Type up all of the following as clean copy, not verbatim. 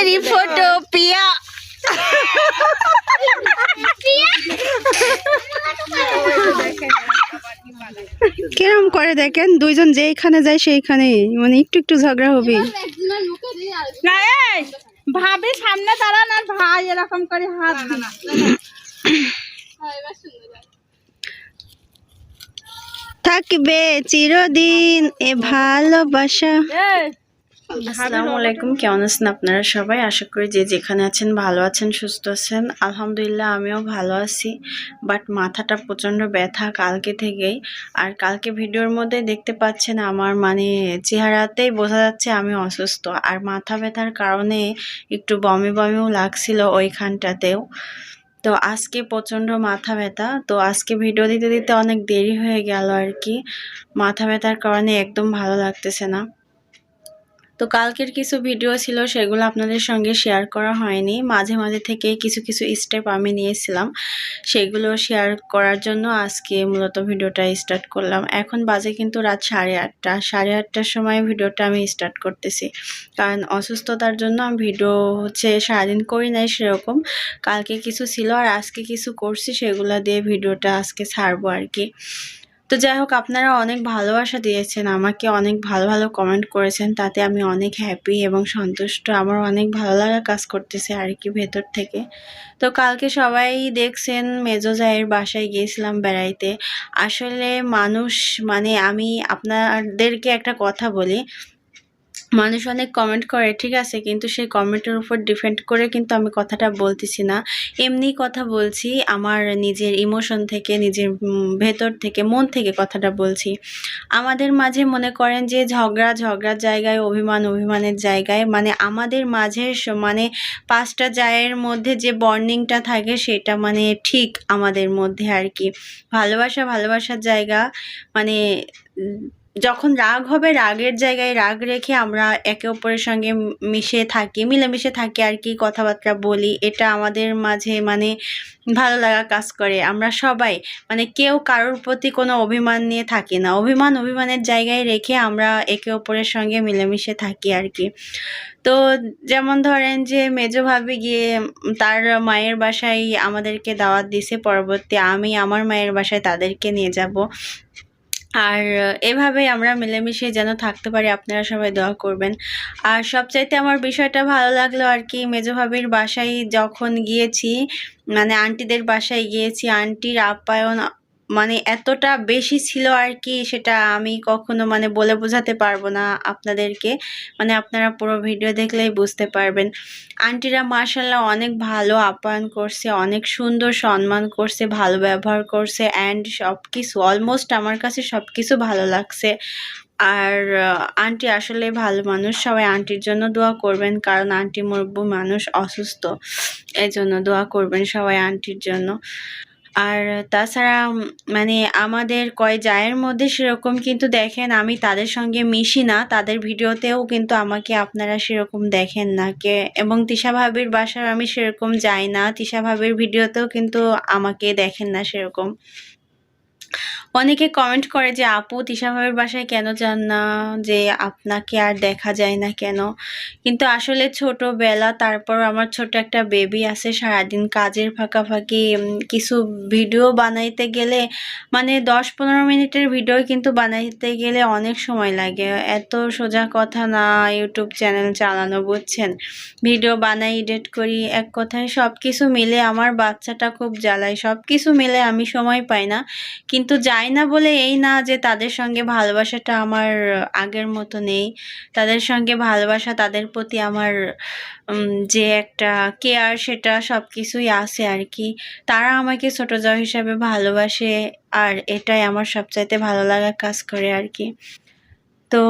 मेरी फोटो पिया কিরম করে দেখেন দুইজন যেখানে যায় সেইখানেই মানে একটু একটু ঝগড়া হবে না এই ভাবি সামনে দাঁড়ান আর ভাই এরকম করে হাত দিন থাকবে চিরদিন এ ভালোবাসা। আসসালামু আলাইকুম, কেমন আছেন আপনারা সবাই? আশা করি যে যেখানে আছেন ভালো আছেন, সুস্থ আছেন। আলহামদুলিল্লাহ আমিও ভালো আছি, বাট মাথাটা প্রচণ্ড ব্যথা কালকে থেকেই। আর কালকে ভিডিওর মধ্যে দেখতে পাচ্ছেন আমার মানে চেহারাতেই বোঝা যাচ্ছে আমি অসুস্থ। আর মাথা ব্যথার কারণে একটু বমি বমিও লাগছিল ওইখানটাতেও। তো আজকে প্রচণ্ড মাথা ব্যথা, তো আজকে ভিডিও দিতে দিতে অনেক দেরি হয়ে গেল আর কি। মাথা ব্যথার কারণে একদম ভালো লাগতেছে না। তো কালকের কিছু ভিডিও ছিল সেগুলো আপনাদের সঙ্গে শেয়ার করা হয়নি, মাঝে মাঝে থেকে কিছু কিছু স্টেপ আমি নিয়েছিলাম, সেগুলো শেয়ার করার জন্য আজকে মূলত ভিডিওটা স্টার্ট করলাম। এখন বাজে কিন্তু রাত 8:30, 8:30টার সময় ভিডিওটা আমি স্টার্ট করতেছি, কারণ অসুস্থতার জন্য আমি ভিডিও সারাদিন করি নাই সেরকম। কালকে কিছু ছিল আর আজকে কিছু করছি, সেগুলো দিয়ে ভিডিওটা আজকে ছাড়বো আর কি। তো যাই হোক, আপনারা অনেক ভালোবাসা দিয়েছেন আমাকে, অনেক ভালো ভালো কমেন্ট করেছেন, তাতে আমি অনেক হ্যাপি এবং সন্তুষ্ট। আমার অনেক ভালো লাগা কাজ করতেছে আর কি ভেতর থেকে। তো কালকে সবাই দেখছেন মেজো জায়ের বাসায় গিয়েছিলাম বেড়াইতে। আসলে মানুষ মানে আমি আপনাদেরকে একটা কথা বলি, মানুষ অনেক কমেন্ট করে ঠিক আছে, কিন্তু সেই কমেন্টের উপর ডিপেন্ড করে কিন্তু আমি কথাটা বলতেছি না, এমনি কথা বলছি আমার নিজের ইমোশন থেকে, নিজের ভেতর থেকে, মন থেকে কথাটা বলছি। আমাদের মাঝে মনে করেন যে ঝগড়ার জায়গায়, অভিমানের জায়গায়, মানে আমাদের মাঝে মানে 5টা জায়ের মধ্যে যে বন্ডিংটা থাকে সেটা মানে ঠিক আমাদের মধ্যে আর কি। ভালোবাসার জায়গা মানে যখন রাগ হবে রাগের জায়গায় রাগ রেখে আমরা একে অপরের সঙ্গে মিলেমিশে থাকি আর কি, কথাবার্তা বলি, এটা আমাদের মাঝে মানে ভালো লাগা কাজ করে। আমরা সবাই মানে কেউ কারোর প্রতি কোনো অভিমান নিয়ে থাকি না, অভিমানের জায়গায় রেখে আমরা একে অপরের সঙ্গে মিলেমিশে থাকি আর কি। তো যেমন ধরেন যে মেজো ভাবি গিয়ে তার মায়ের বাসায় আমাদেরকে দাওয়াত দিছে, পরবর্তী আমি আমার মায়ের বাসায় তাদেরকে নিয়ে যাব। আর এভাবেই আমরা মিলেমিশে যেন থাকতে পারি, আপনারা সবাই দোয়া করবেন। আর সবচাইতে আমার বিষয়টা ভালো লাগলো আর কি, মেজো ভাবির বাসায় যখন গিয়েছি, মানে আন্টিদের বাসায় গিয়েছি, আন্টির আপ্যায়ন মানে এতটা বেশি ছিল আর কি, সেটা আমি কখনো মানে বলে বোঝাতে পারবো না আপনাদেরকে, মানে আপনারা পুরো ভিডিও দেখলেই বুঝতে পারবেন। আন্টিরা মাশাআল্লাহ অনেক ভালো আপ্যায়ন করছে, অনেক সুন্দর সম্মান করছে, ভালো ব্যবহার করছে, অ্যান্ড সব কিছু অলমোস্ট আমার কাছে সব কিছু ভালো লাগছে। আর আন্টি আসলে ভালো মানুষ, সবাই আন্টির জন্য দোয়া করবেন, কারণ আন্টি মুরব্বি মানুষ, অসুস্থ, এই জন্য দোয়া করবেন সবাই আন্টির জন্য। আর তাছাড়া মানে আমাদের কয় জায়ের মধ্যে সেরকম কিন্তু দেখেন আমি তাদের সঙ্গে মিশি না, তাদের ভিডিওতেও কিন্তু আমাকে আপনারা সেরকম দেখেন না কে, এবং তিশা ভাবির বাসায় আমি সেরকম যাই না, তিশা ভাবির ভিডিওতেও কিন্তু আমাকে দেখেন না সেরকম। অনেকে কমেন্ট করে যে আপু তিশা ভাবির বাসায় কেন যান না, যে আপনাকে আর দেখা যায় না কেন। কিন্তু আসলে ছোটবেলা, তারপর আমার ছোট একটা বেবি আছে, সারাদিন কাজের ফাঁকাফাঁকি কিছু ভিডিও বানাইতে গেলে মানে 10-15 মিনিটের ভিডিও কিন্তু বানাইতে গেলে অনেক সময় লাগে, এত সোজা কথা না ইউটিউব চ্যানেল চালানো, বুঝছেন। ভিডিও বানাই, এডিট করি, এক কথায় সব কিছু মিলে আমার বাচ্চাটা খুব জ্বালায়, সব কিছু মিলে আমি সময় পাই না। কিন্তু যাই না বলে এই না যে তাদের সঙ্গে ভালোবাসাটা আমার আগের মতো নেই, তাদের সঙ্গে ভালোবাসা, তাদের প্রতি আমার যে একটা কেয়ার, সেটা সব কিছুই আছে আর কি। তারা আমাকে ছোট জাও হিসাবে ভালোবাসে, আর এটাই আমার সবচাইতে ভালো লাগা কাজ করে আর কি। তো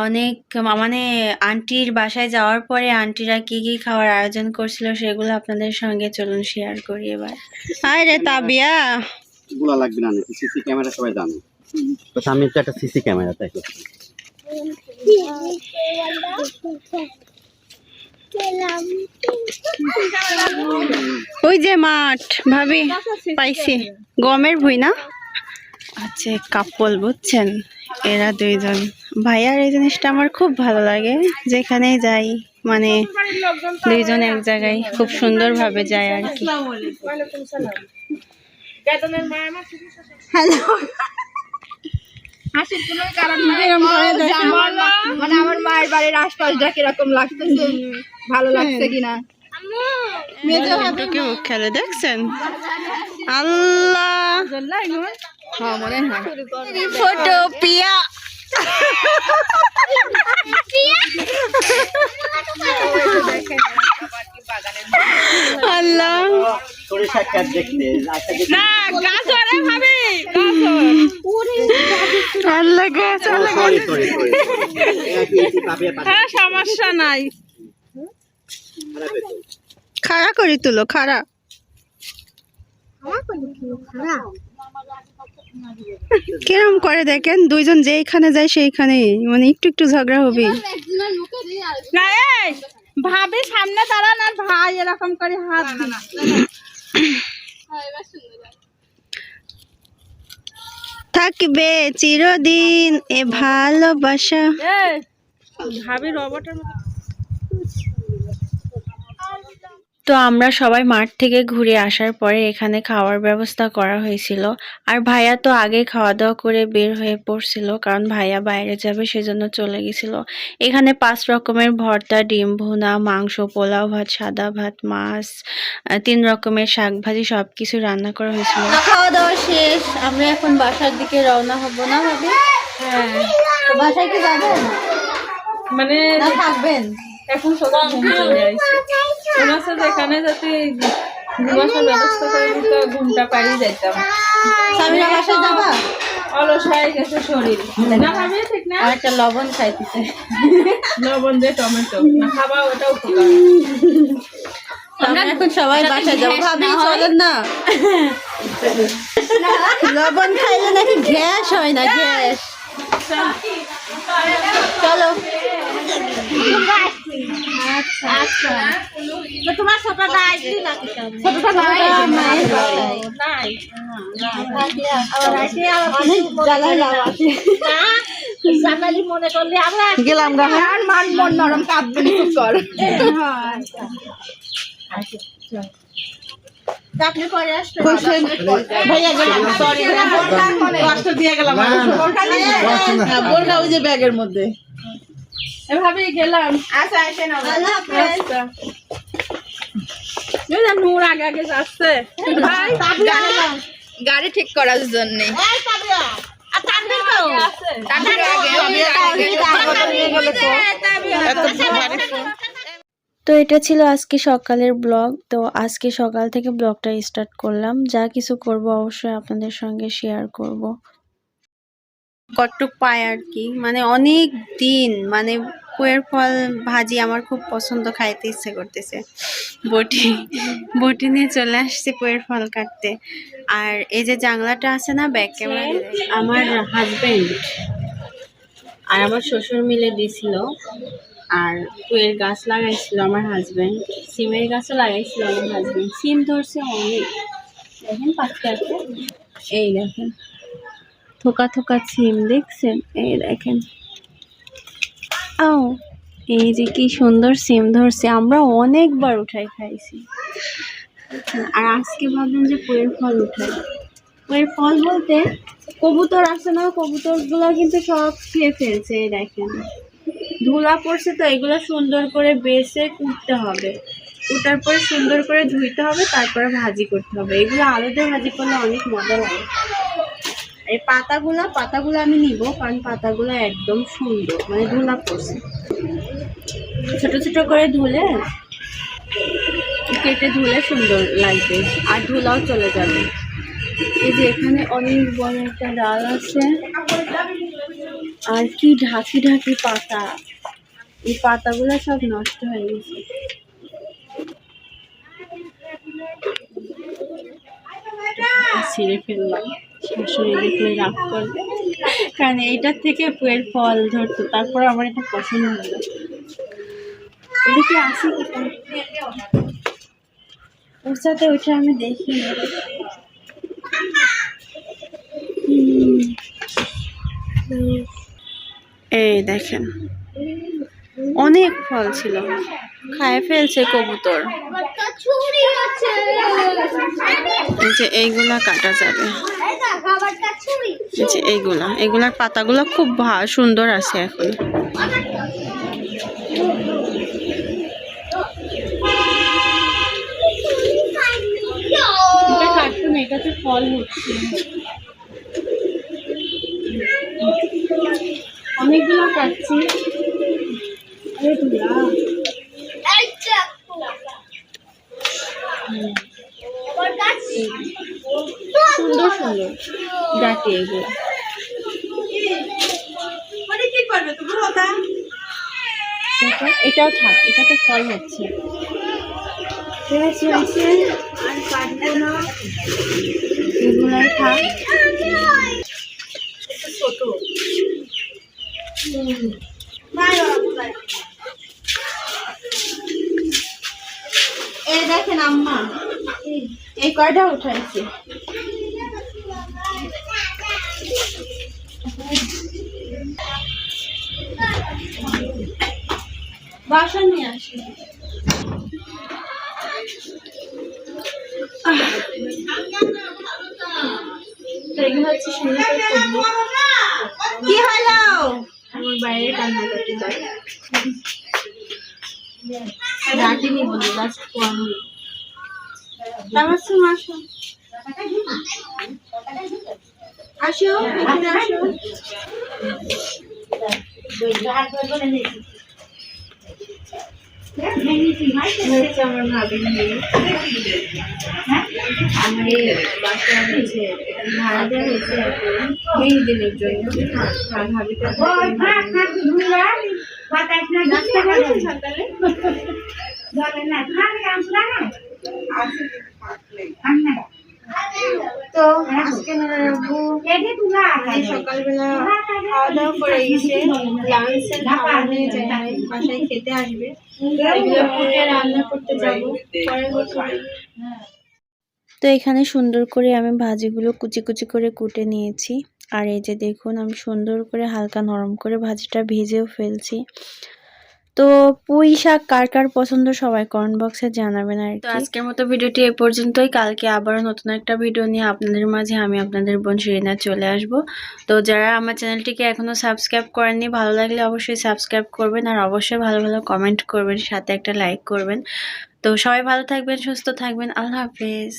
অনেক মানে আন্টির বাসায় যাওয়ার পরে আন্টিরা কি কি খাওয়ার আয়োজন করছিল সেগুলো আপনাদের সঙ্গে চলুন শেয়ার করি এবার। হাই রে তাবিয়া, গুলা লাগবে না, সিসি ক্যামেরা সবাই জানে তো, সামনে তো একটা সিসি ক্যামেরা, তাই তো। ওই যে মাঠ ভাবি পাইছি, গমের ভুই না, আচ্ছা কাপল, বুঝছেন, এরা দুইজন ভাইয়ার এই জিনিসটা আমার খুব ভালো লাগে, যেখানেই যাই মানে দুইজন এক জায়গায় খুব সুন্দরভাবে যায় আর কি। হ্যালো, হাসির কোনো কারণ নাই। মানে আমার মায়ের বাড়ির আশপাশটা কিরকম লাগতেছে, ভালো লাগছে কিনা। মেজো খেলে দেখছেন? আল্লাহ, হ্যাঁ মনে হয় ফটো পিয়া। আল্লাহ, সরিষা ক্ষেত দেখতে আচ্ছা দেখতে না গাছরে ভাবি আল্লাহ গাছ, আল্লাহ গাছ। সরি এটা কি এই পাপিয়া পাতা হ্যাঁ সমস্যা নাই। খারাপ হয়েছে। খাড়া করে তুলো, খাড়া। কিরম করে দেখেন, দুইজন যেইখানে যায় সেইখানেই মানে একটু একটু ঝগড়া হবে। না এই ভাবি সামনে দাঁড়ান আর ভাই এরকম করে হাত দিন। থাকবে চিরদিন এ ভালোবাসা। এই ভাবি রবটের মতো। তো আমরা সবাই মাঠ থেকে ঘুরে আসার পরে এখানে খাওয়ার ব্যবস্থা করা হয়েছিল। আর ভাইয়া তো আগে খাওয়া দাওয়া করে বের হয়ে পড়ছিল, কারণ ভাইয়া বাইরে যাবে সেজন্য চলে গেছিল। এখানে 5 রকমের ভর্তা, ডিম ভুনা, মাংস, পোলাও ভাত, সাদা ভাত, মাছ, 3 রকমের শাক ভাজি সবকিছু রান্না করা হয়েছিল। খাওয়া দাওয়া শেষ, আমরা এখন বাসার দিকে রওনা হব না ভাবি? হ্যাঁ তো বাসায় কি যাবেন মানে না থাকবেন? এখন সকাল ঘুম চলে আসছে, মনে হচ্ছে যে এখানে যাতে ঘুমানোর ব্যবস্থা করে তো ঘুমটা পাড়িয়ে যেতাম। স্বামীরা বাসায় যাবা? অলস হয়ে গেছে শরীর, না ভাবি ঠিক না? আর একটা লবণ খাইতেছে। লবণ দিয়ে টমেটো না খাবা, ওটাও উপকার। আমরা এখন সবাই বাসায় যাবো ভাবি, চলেন না। লবণ খাইলে নাকি গ্যাস হয় না, গ্যাস। চলো। আচ্ছা তো তোমার ছোটটা আইছি না? ছোটটা নাই নাই অনেক জ্বালাই লাগা। জানালি মনে করলে আমরা গেলাম গা। আর মান মন নরম কাঁদবে না কর। আপনি পরে আসবেন ভাইয়া গেলাম, সরি কষ্ট দিয়ে গেলাম। বলটা ওই যে ব্যাগের মধ্যে। এভাবে গেলাম। আচ্ছা আসেন আল্লাহ হাফেজ। নূর আগে আগে যাচ্ছে ভাই গাড়ি ঠিক করার জন্য তো এটা ছিল আজকে সকালের ব্লগ। তো আজকে সকাল থেকে ব্লগটা স্টার্ট করলাম, যা কিছু করব অবশ্যই আপনাদের সঙ্গে শেয়ার করব। কটটুক পায় আর কি, মানে অনেক দিন মানে পুয়ের ফল ভাজি আমার খুব পছন্দ, খাইতে ইচ্ছে করতেছে। বটি নিয়ে চলে আসছে পুয়ের ফল কাটতে। আর এই যে জানলাটা আছে না, ব্যাক ক্যামেরা, আমার হাজবেন্ড আর আমার শ্বশুর মিলে দিছিল। আর পুয়ের গাছ লাগাইছিল আমার হাজবেন্ড, সিমের গাছও লাগাইছিল আমার হাজবেন্ড। সিম ধরছে অনেক, দেখেন পাখি আছে, এই দেখেন থোকা থোকা সিম দেখছেন, এই দেখেন। ও এই যে কি সুন্দর সিম ধরছে, আমরা অনেকবার উঠাই খাইছি। আর আজকে ভাবলাম যে পুয়ের ফল উঠাই। পুয়ের ফল বলতে কবুতর আছে না, কবুতর গুলো কিন্তু সব খেয়ে ফেলছে। এই দেখেন ধুলা পড়ছে, তো এগুলো সুন্দর করে বেছে কুটতে হবে, কুটার পরে সুন্দর করে ধুইতে হবে, তারপরে ভাজি করতে হবে। এগুলো আলু দিয়ে ভাজি করলে অনেক মজা লাগে। এই পাতাগুলো আমি নিব, কারণ পাতাগুলো একদম সুন্দর, মানে ধুলা পড়ছে। ছোট ছোট করে ধুলে, কেটে ধুলে সুন্দর লাগবে আর ধুলাও চলে যাবে। এই যে এখানে অনেক বড় একটা ডাল আছে, আর কি ঢাকি ঢাকি পাতা, এই পাতাগুলো সব নষ্ট হয়ে গেছে। ছিঁড়ে ফেললাম, শাশুড়ি দেখলে রাগ করবে, কারণ এইটার থেকে পুয়ের ফল ধরতো। তারপর আমার এটা পছন্দ হলো। এটা কি আছে কি ওর সাথে, ওইটা আমি দেখি। এই দেখেন অনেক ফল ছিল, খায় ফেলছে কবুতর। এই যে এইগুলা কাটা যাবে, এই যে এইগুলার পাতাগুলো খুব সুন্দর আছে এখন। এটা কাটুন, এটাতে ফল হচ্ছে অনেকগুলো কাটছি। আরে ধুলা সুন্দর সুন্দর ডাকে এগুলো। এটাও থাক, এটাতে ফল হচ্ছে। এগুলাই থাক। ছোট এই দেখেন আম্মা, এই কয়টা উঠাইছি। বাসন নিয়ে আসি। এগুলো হচ্ছে সুন্দর করে করবো। কি হলো? আমার বাইরে কান্নাকাটি করে ডাকিনি বলে লাস্ট কোয়ানো। আসো আসো আসো, এখানে আসো। হচ্ছে আমার ভাবির মেয়ে। আমার এই বাসায় হচ্ছে ভাড়া দেওয়া হয়েছে এখন মেহেদিনের জন্য। আর ভাবিটা নাস্তা করেছে সকালে। তো আজকে সকালবেলা খাওয়া দাওয়া করে গেছে, লাঞ্চের খাবার নিয়ে যায়, বাসায় খেতে আসবে। এগুলো ফুটে রান্না করতে যাবো পরে গোসল। তো এখানে সুন্দর করে আমি ভাজিগুলো কুচি কুচি করে কুটে নিয়েছি। আর এই যে দেখুন আমি সুন্দর করে হালকা নরম করে ভাজিটা ভেজেও ফেলছি। তো পুঁই শাক কার কার পছন্দ সবাই কমেন্ট বক্সে জানাবেন। আর তো আজকের মতো ভিডিওটি এই পর্যন্তই। কালকে আবারও নতুন একটা ভিডিও নিয়ে আপনাদের মাঝে আমি আপনাদের বোন শিরিনা চলে আসব। তো যারা আমার চ্যানেলটিকে এখনো সাবস্ক্রাইব করেননি, ভালো লাগলে অবশ্যই সাবস্ক্রাইব করবেন আর অবশ্যই ভালো ভালো কমেন্ট করবেন, সাথে একটা লাইক করবেন। তো সবাই ভালো থাকবেন, সুস্থ থাকবেন। আল্লাহ হাফেজ।